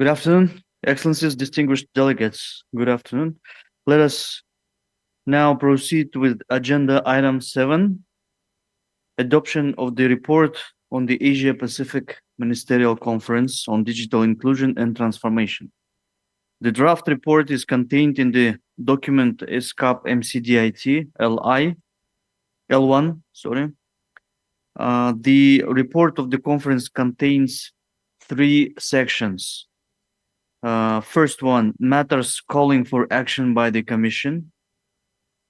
Good afternoon, Excellencies, distinguished delegates. Good afternoon. Let us now proceed with agenda item 7, adoption of the report on the Asia-Pacific Ministerial Conference on Digital Inclusion and Transformation. The draft report is contained in the document ESCAP MCDIT L1. The report of the conference contains 3 sections. First one, matters calling for action by the Commission.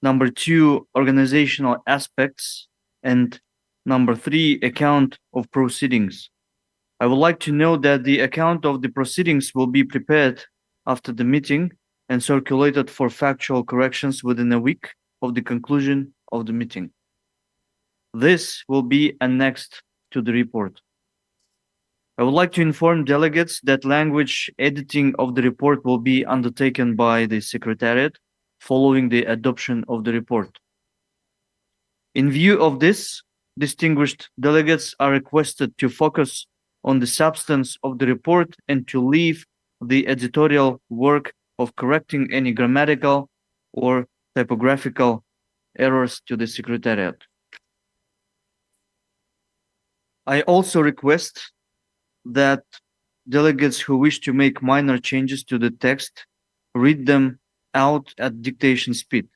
Number 2, organizational aspects. And number 3, account of proceedings. I would like to note that the account of the proceedings will be prepared after the meeting and circulated for factual corrections within a week of the conclusion of the meeting. This will be annexed to the report. I would like to inform delegates that language editing of the report will be undertaken by the Secretariat following the adoption of the report. In view of this, distinguished delegates are requested to focus on the substance of the report and to leave the editorial work of correcting any grammatical or typographical errors to the Secretariat. I also request that delegates who wish to make minor changes to the text read them out at dictation speed.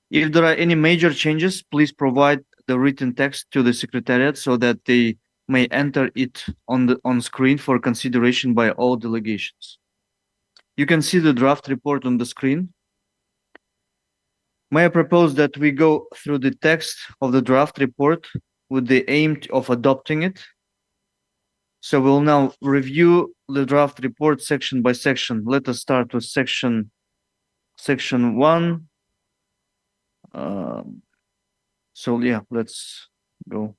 If there are any major changes, please provide the written text to the Secretariat so that they may enter it on screen for consideration by all delegations. You can see the draft report on the screen. May I propose that we go through the text of the draft report with the aim of adopting it? So we'll now review the draft report section by section. Let us start with section 1. So yeah, let's go.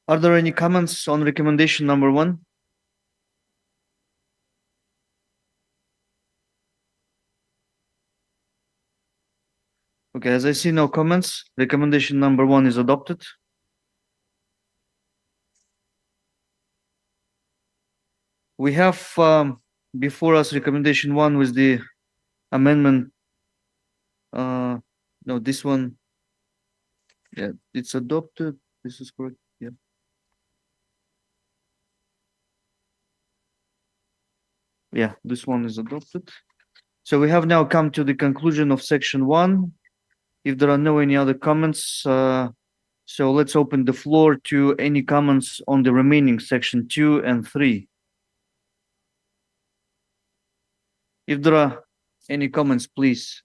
Are there any comments on recommendation number 1? Okay, as I see no comments, recommendation number 1 is adopted. We have before us recommendation 1 with the amendment. No, this one, yeah, it's adopted. This is correct. Yeah. Yeah, this one is adopted. So we have now come to the conclusion of section 1. If there are no any other comments, so let's open the floor to any comments on the remaining section 2 and 3. If there are any comments, please.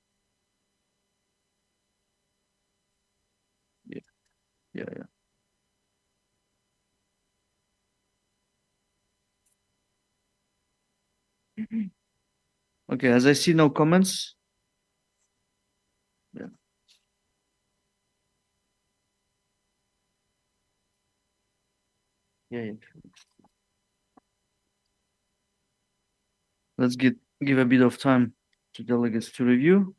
Yeah. Okay, as I see no comments. Yeah. Let's give a bit of time to delegates to review.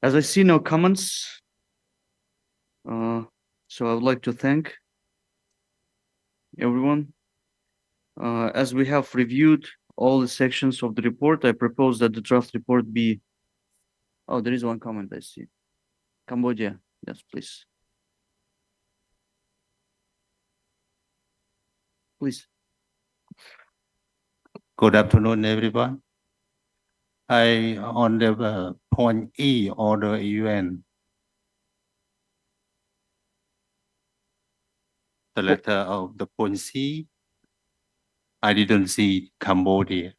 As I see no comments, so I would like to thank everyone. As we have reviewed all the sections of the report, I propose that the draft report be. Oh, there is one comment I see. Cambodia, yes, please. Please. Good afternoon, everyone. On the point E, order UN, the letter of the point C, I didn't see Cambodia.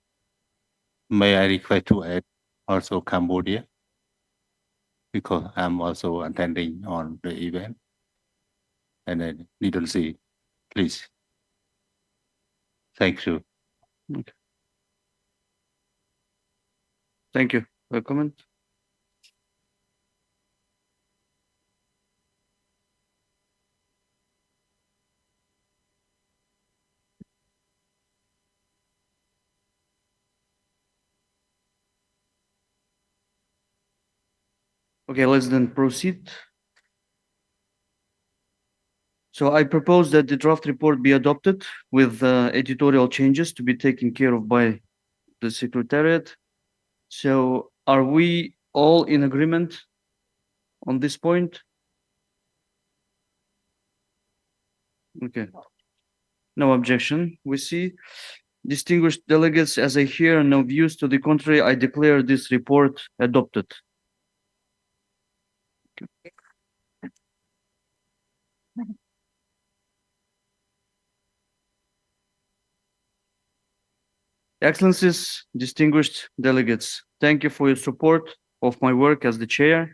May I request to add also Cambodia? Because I'm also attending on the event and I didn't see, please. Thank you. Okay. Thank you for the comment. Okay, let's then proceed. So I propose that the draft report be adopted with editorial changes to be taken care of by the Secretariat. So are we all in agreement on this point? Okay. No objection. We see. Distinguished delegates, as I hear no views to the contrary, I declare this report adopted. Excellencies, distinguished delegates, thank you for your support of my work as the chair.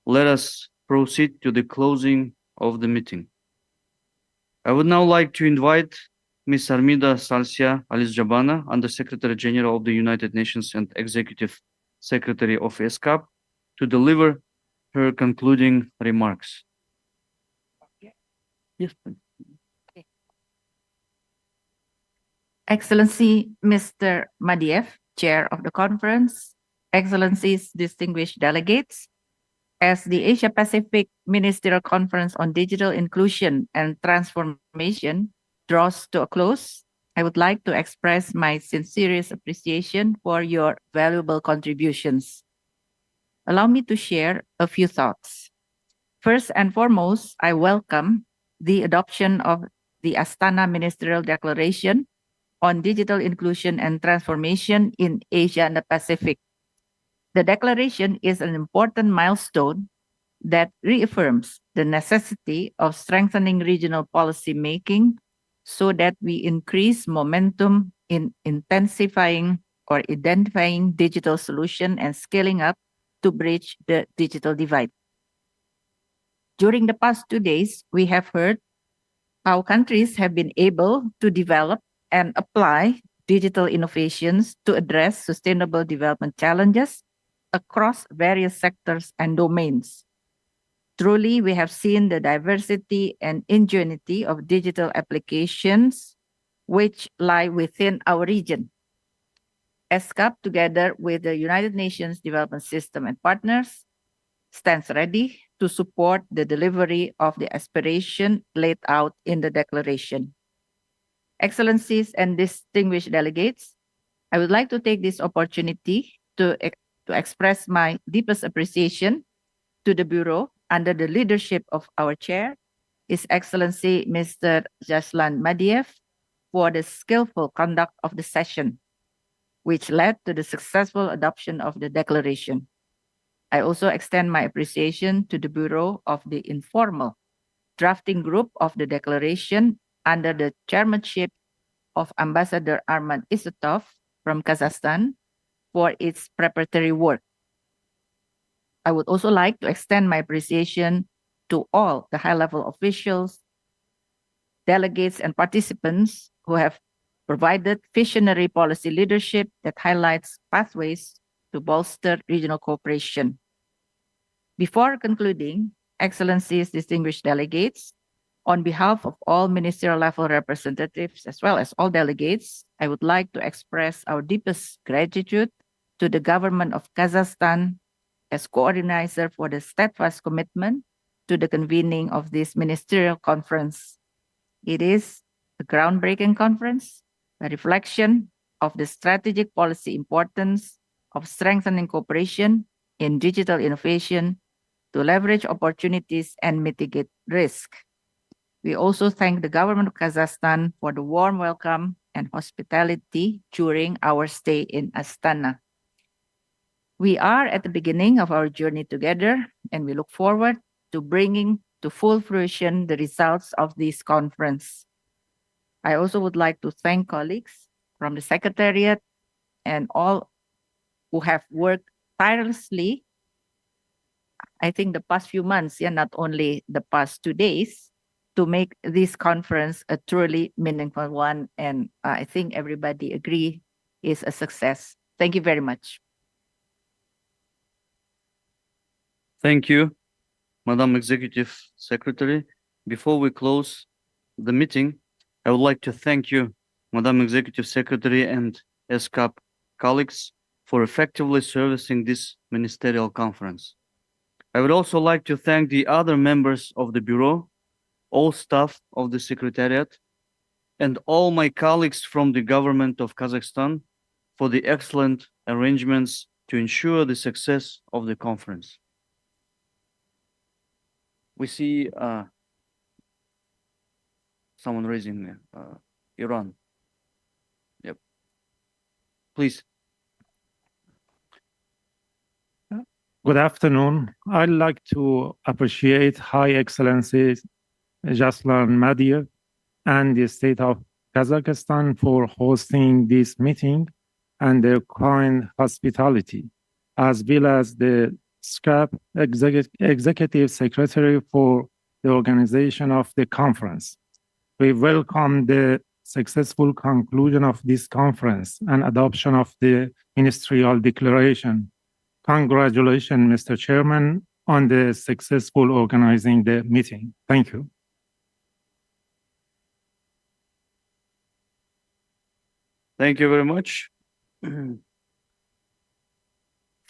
Let us proceed to the closing of the meeting. I would now like to invite Ms. Armida Salcia Alice-Jabana, Under Secretary General of the United Nations and Executive Secretary of ESCAP, to deliver her concluding remarks. Yes, please. Excellency Mr. Madiev, Chair of the Conference, Excellencies, distinguished delegates, as the Asia-Pacific Ministerial Conference on Digital Inclusion and Transformation draws to a close, I would like to express my sincerest appreciation for your valuable contributions. Allow me to share a few thoughts. First and foremost, I welcome the adoption of the Astana Ministerial Declaration on Digital Inclusion and Transformation in Asia and the Pacific. The declaration is an important milestone that reaffirms the necessity of strengthening regional policy making so that we increase momentum in intensifying or identifying digital solution and scaling up to bridge the digital divide. During the past 2 days, we have heard how countries have been able to develop and apply digital innovations to address sustainable development challenges across various sectors and domains. Truly, we have seen the diversity and ingenuity of digital applications which lie within our region. ESCAP, together with the United Nations Development System and partners, stands ready to support the delivery of the aspiration laid out in the declaration. Excellencies and distinguished delegates, I would like to take this opportunity to express my deepest appreciation to the Bureau under the leadership of our chair, His Excellency Mr. Jaslan Madiev, for the skillful conduct of the session, which led to the successful adoption of the declaration. I also extend my appreciation to the Bureau of the informal drafting group of the declaration under the chairmanship of Ambassador Arman Isatov from Kazakhstan for its preparatory work. I would also like to extend my appreciation to all the high-level officials, delegates, and participants who have provided visionary policy leadership that highlights pathways to bolster regional cooperation. Before concluding, Excellencies, distinguished delegates, on behalf of all ministerial level representatives as well as all delegates, I would like to express our deepest gratitude to the government of Kazakhstan as coordinator for the steadfast commitment to the convening of this ministerial conference. It is a groundbreaking conference, a reflection of the strategic policy importance of strengthening cooperation in digital innovation to leverage opportunities and mitigate risk. We also thank the government of Kazakhstan for the warm welcome and hospitality during our stay in Astana. We are at the beginning of our journey together, and we look forward to bringing to full fruition the results of this conference. I also would like to thank colleagues from the Secretariat and all who have worked tirelessly, I think the past few months, not only the past 2 days, to make this conference a truly meaningful one. And I think everybody agree is a success. Thank you very much. Thank you, Madam Executive Secretary. Before we close the meeting, I would like to thank you, Madam Executive Secretary and ESCAP colleagues, for effectively servicing this ministerial conference. I would also like to thank the other members of the Bureau, all staff of the Secretariat, and all my colleagues from the government of Kazakhstan for the excellent arrangements to ensure the success of the conference. We see someone raising Iran. Yep. Please. Good afternoon. I'd like to appreciate High Excellency Jaslan Madiev and the State of Kazakhstan for hosting this meeting and their kind hospitality, as well as the ESCAP Executive Secretary for the organization of the conference. We welcome the successful conclusion of this conference and adoption of the Ministerial Declaration. Congratulations, Mr. Chairman, on the successful organizing the meeting. Thank you. Thank you very much.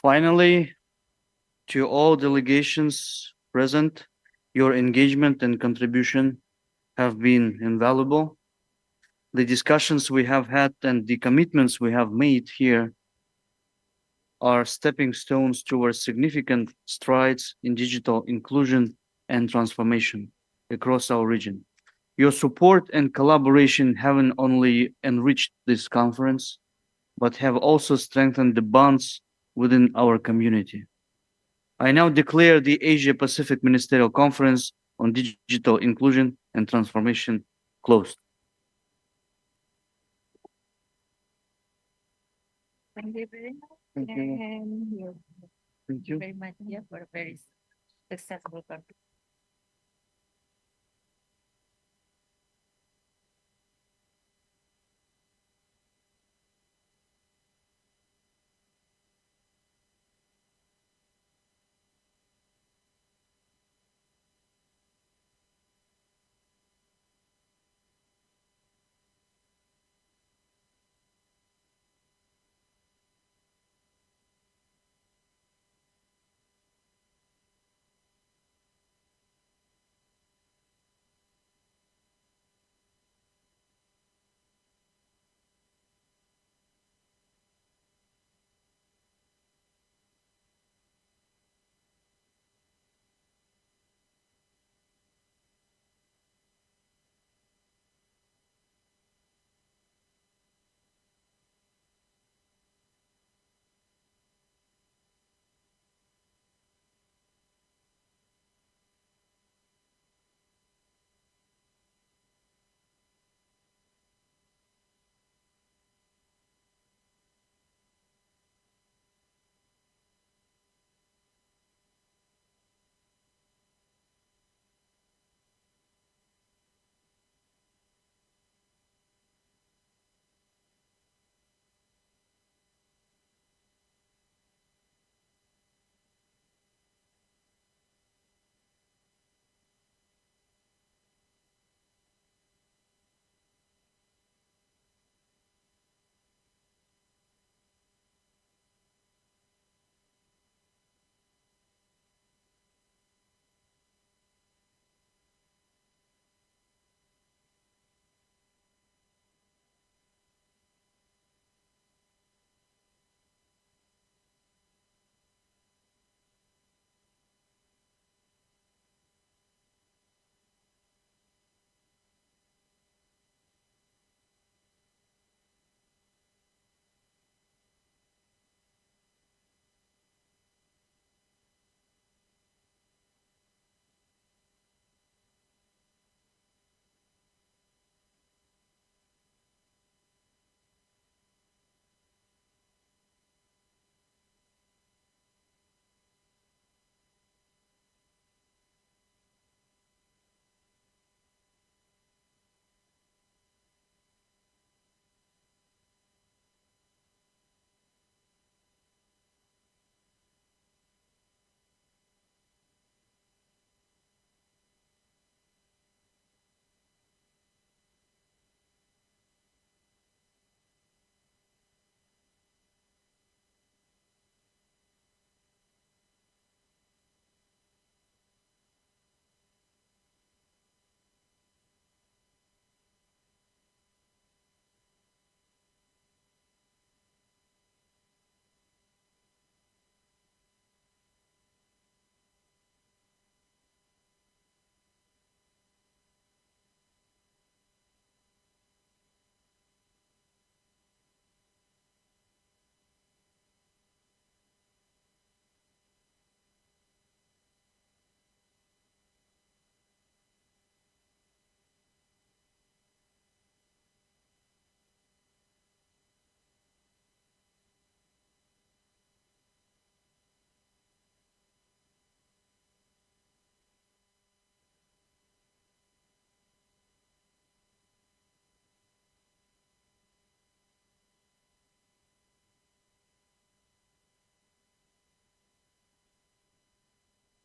Finally, to all delegations present, your engagement and contribution have been invaluable. The discussions we have had and the commitments we have made here are stepping stones towards significant strides in digital inclusion and transformation across our region. Your support and collaboration haven't only enriched this conference, but have also strengthened the bonds within our community. I now declare the Asia-Pacific Ministerial Conference on Digital Inclusion and Transformation closed. Thank you very much. Thank you. And Thank you. very much for a very successful conference.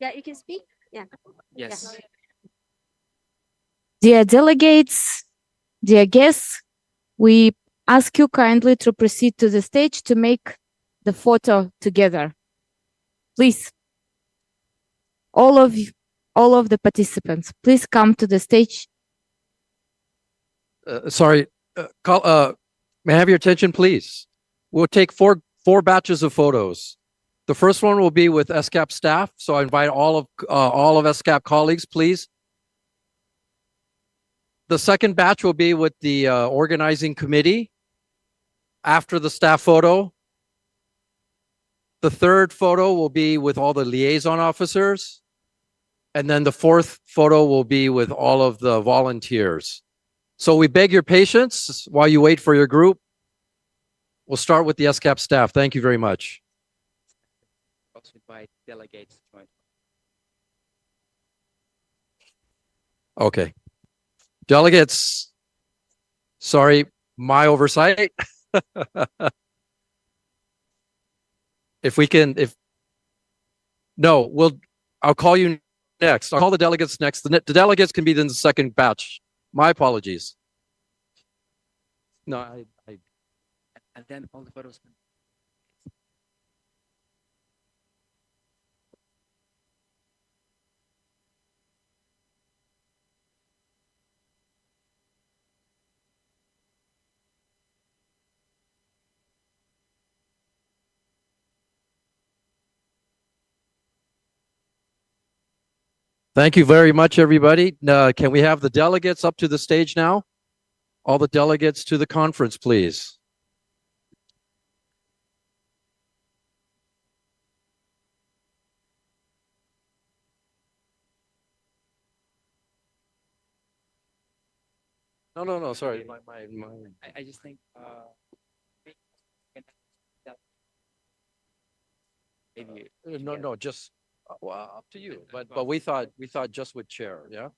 Yeah, you can speak. Yeah. Yes. Dear delegates, dear guests, we ask you kindly to proceed to the stage to make the photo together. Please, all of you, all of the participants, please come to the stage. Sorry, may I have your attention, please? We'll take four batches of photos. The first one will be with ESCAP staff, so I invite all of ESCAP colleagues, please. The second batch will be with the organizing committee after the staff photo. The third photo will be with all the liaison officers. And then the fourth photo will be with all of the volunteers. So we beg your patience while you wait for your group. We'll start with the ESCAP staff. Thank you very much. Also invite delegates to join. Okay. Delegates, sorry, my oversight. I'll call you next. I'll call the delegates next. The delegates can be in the second batch. My apologies. No, And then all the photos. thank you very much, everybody. Can we have the delegates up to the stage now? All the delegates to the conference, please. No, sorry. I just think maybe No, just well, up to you. But we thought just with chair, yeah?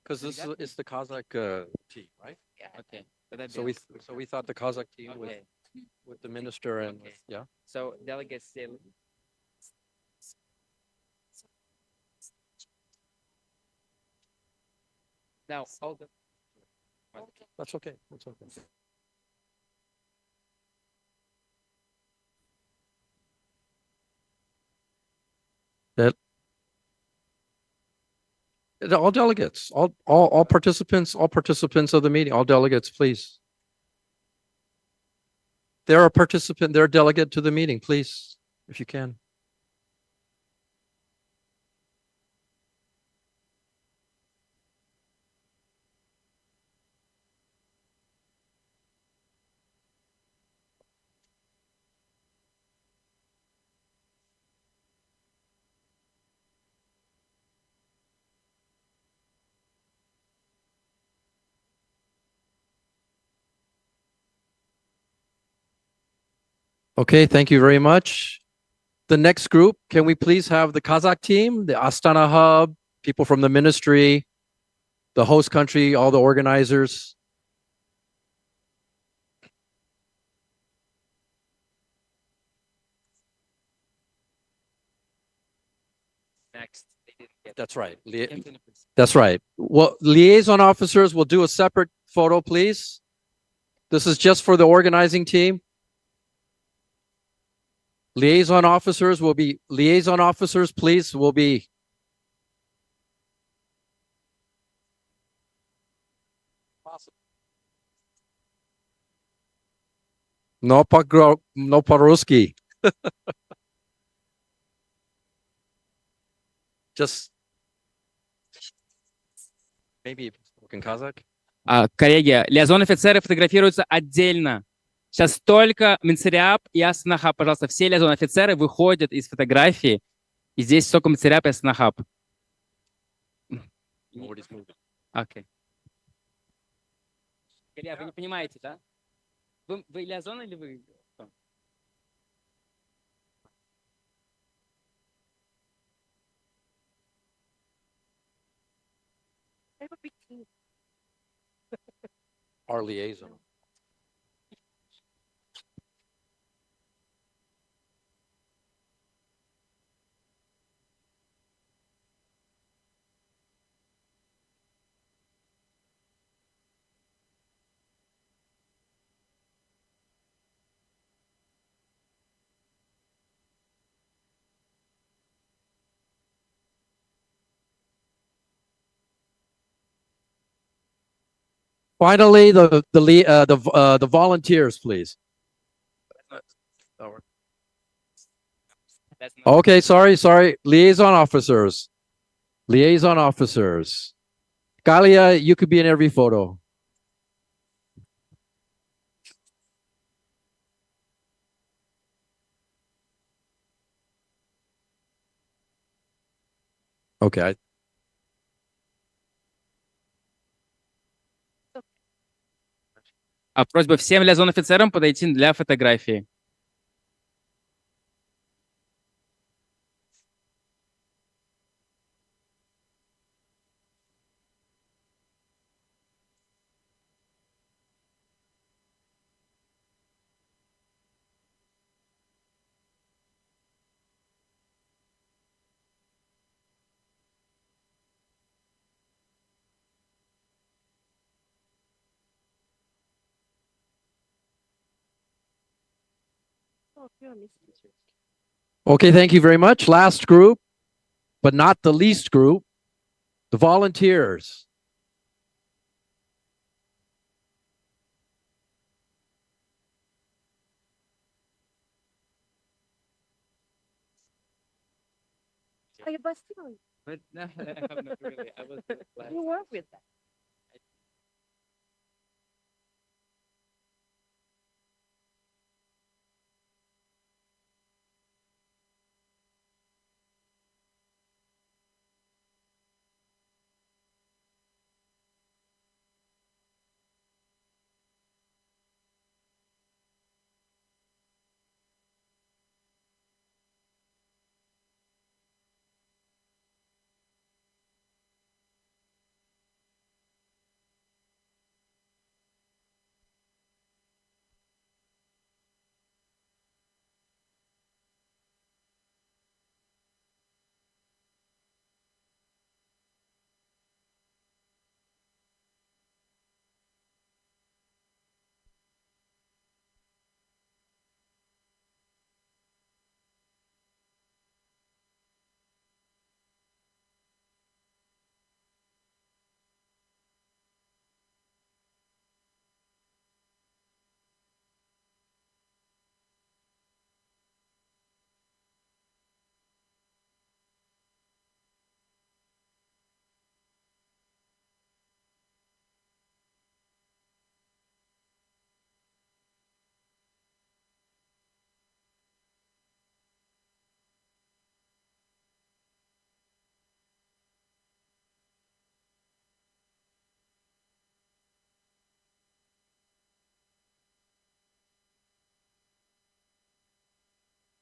Because this is the Kazakh team, right? yeah. Okay. So that'd So be we thought the Kazakh team okay. with the minister and Okay. yeah. So delegates say now all the That's okay. That's okay. All delegates, all participants of the meeting, all delegates, please. They're a delegate to the meeting, please, if you can. Okay, thank you very much. The next group, can we please have the Kazakh team, the Astana Hub, people from the ministry, the host country, all the organizers. next. They didn't get That's right. Anthony, please. That's right. Well, liaison officers will do a separate photo, please. This is just for the organizing team. Liaison officers, please, will be. No по-русски. Just maybe in Kazakh. Коллеги, лиазон-офицеры фотографируются отдельно. Сейчас только Министerial и Astana Hub. Пожалуйста, все лиазон-офицеры выходят из фотографии. И здесь только Ministerial и Astana Hub. Окей. Илья, вы не понимаете, да? Вы лиазон или вы? Кто? Our liaison. Finally, the volunteers, please. That's not- Okay, sorry. Liaison officers. Liaison officers. Galia, you could be in every photo. Okay. А просьба всем лязон-офицерам подойти для фотографии. Okay, thank you very much. Last group, but not the least group, the volunteers. But no, I have not really. I was You work with that.